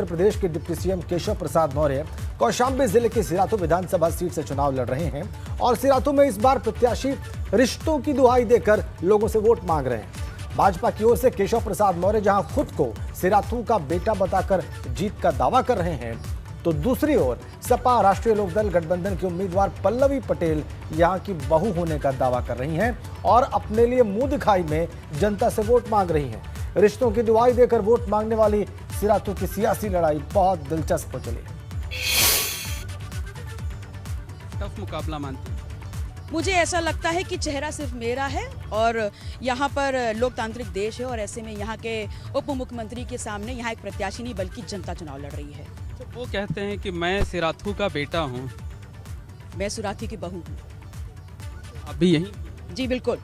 उत्तर प्रदेश के deputy CM Keshav Prasad Maurya Kaushambi जिले के सिराथू विधानसभा सीट से चुनाव लड़ रहे हैं और सिराथू में इस बार प्रत्याशी रिश्तों की दुहाई देकर लोगों से वोट मांग रहे हैं। भाजपा की ओर से केशव प्रसाद मौर्य जहां खुद को सिराथू का बेटा बताकर जीत का दावा कर रहे हैं, तो दूसरी ओर सपा राष्ट्रीय लोकदल गठबंधन की उम्मीदवार पल्लवी पटेल यहां की बहू होने का दावा कर रही हैं और अपने लिए मुंह दिखाई में जनता से वोट मांग रही हैं। रिश्तों की दुहाई देकर वोट मांगने वाली सिराथू की सियासी लड़ाई बहुत दिलचस्प चली। टफ मुकाबला मानते हैं? मुझे ऐसा लगता है कि चेहरा सिर्फ मेरा है और यहाँ पर लोकतांत्रिक देश है और ऐसे में यहाँ के उप मुख्यमंत्री के सामने यहाँ एक प्रत्याशी नहीं बल्कि जनता चुनाव लड़ रही है। तो वो कहते हैं कि मैं सिराथू का बेटा हूँ। मैं सिराथू की बहू हूँ। अभी यहीं? जी बिल्कुल,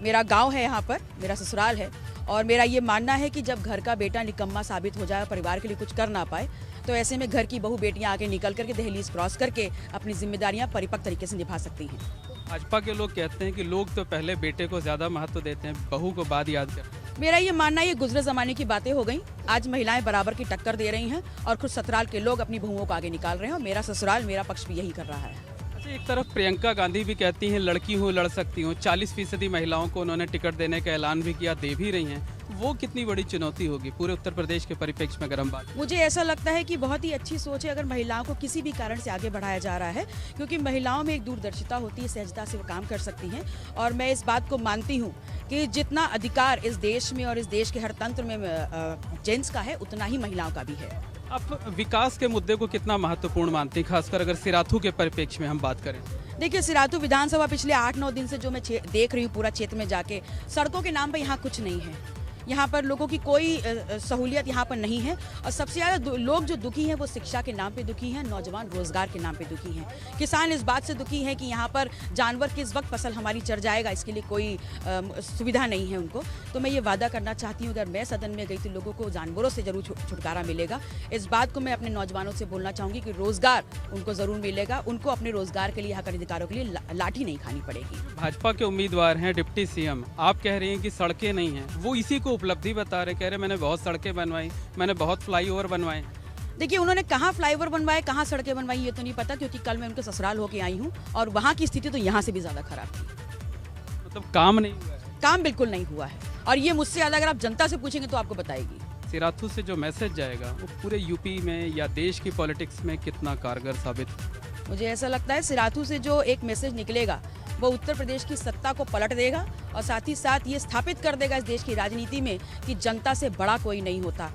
मेरा गांव है यहाँ पर, मेरा ससुराल है और मेरा ये मानना है कि जब घर का बेटा निकम्मा साबित हो जाए, परिवार के लिए कुछ कर ना पाए, तो ऐसे में घर की बहू बेटियां आगे निकल करके दहलीज क्रॉस करके अपनी जिम्मेदारियां परिपक्व तरीके से निभा सकती हैं। भाजपा के लोग कहते हैं कि लोग तो पहले बेटे को ज़्यादा महत्व देते हैं, बहू को बाद याद करते हैं। मेरा ये मानना है ये गुजरे ज़माने की बातें हो गई। आज महिलाएं बराबर की टक्कर दे रही हैं और खुद ससुराल के लोग अपनी बहुओं को आगे निकाल रहे हैं और मेरा ससुराल, मेरा पक्ष भी यही कर रहा है। अच्छा, एक तरफ प्रियंका गांधी भी कहती हैं लड़की हूँ लड़ सकती हूँ, 40% महिलाओं को उन्होंने टिकट देने का ऐलान भी किया, दे भी रही हैं। वो कितनी बड़ी चुनौती होगी पूरे उत्तर प्रदेश के परिप्रेक्ष्य में? गर्म बात। मुझे ऐसा लगता है कि बहुत ही अच्छी सोच है अगर महिलाओं को किसी भी कारण से आगे बढ़ाया जा रहा है, क्योंकि महिलाओं में एक दूरदर्शिता होती है, सहजता से वो काम कर सकती हैं और मैं इस बात को मानती हूँ कि जितना अधिकार इस देश में और इस देश के हर तंत्र में जेंट्स का है, उतना ही महिलाओं का भी है। आप विकास के मुद्दे को कितना महत्वपूर्ण मानते हैं, खासकर अगर सिराथू के परिप्रेक्ष्य में हम बात करें? देखिए, सिराथू विधानसभा पिछले 8-9 दिन से जो मैं देख रही हूँ पूरा क्षेत्र में जाके, सड़कों के नाम पर यहाँ कुछ नहीं है। यहाँ पर लोगों की कोई सहूलियत यहाँ पर नहीं है और सबसे ज़्यादा लोग जो दुखी हैं वो शिक्षा के नाम पे दुखी हैं, नौजवान रोजगार के नाम पे दुखी हैं, किसान इस बात से दुखी हैं कि यहाँ पर जानवर किस वक्त फसल हमारी चर जाएगा, इसके लिए कोई सुविधा नहीं है उनको। तो मैं ये वादा करना चाहती हूँ अगर मैं सदन में गई तो लोगों को जानवरों से जरूर छुटकारा मिलेगा। इस बात को मैं अपने नौजवानों से बोलना चाहूँगी कि रोजगार उनको ज़रूर मिलेगा, उनको अपने रोजगार के लिए, यहाँ के अधिकारों के लिए लाठी नहीं खानी पड़ेगी। भाजपा के उम्मीदवार हैं डिप्टी सीएम, आप कह रही हैं कि सड़कें नहीं हैं, वो इसी को उपलब्धि बता रहे, कह रहे मैंने बहुत सड़कें बनवाई, मैंने बहुत फ्लाईओवर बनवाए। देखिए, उन्होंने कहाँ फ्लाईओवर बनवाए, कहाँ सड़कें बनवाई ये तो नहीं पता, क्योंकि कल मैं उनके ससुराल होके आई हूँ और वहाँ की स्थिति तो यहाँ से भी ज़्यादा खराब थी। मतलब काम नहीं हुआ है? काम बिल्कुल नहीं हुआ है और ये मुझसे ज़्यादा अगर आप जनता से पूछेंगे तो आपको बताएगी। सिराथू से जो मैसेज जाएगा वो पूरे यूपी में या देश की पॉलिटिक्स में कितना कारगर साबित? मुझे ऐसा लगता है सिराथू से जो एक मैसेज निकलेगा वो उत्तर प्रदेश की सत्ता को पलट देगा और साथ ही साथ ये स्थापित कर देगा इस देश की राजनीति में कि जनता से बड़ा कोई नहीं होता।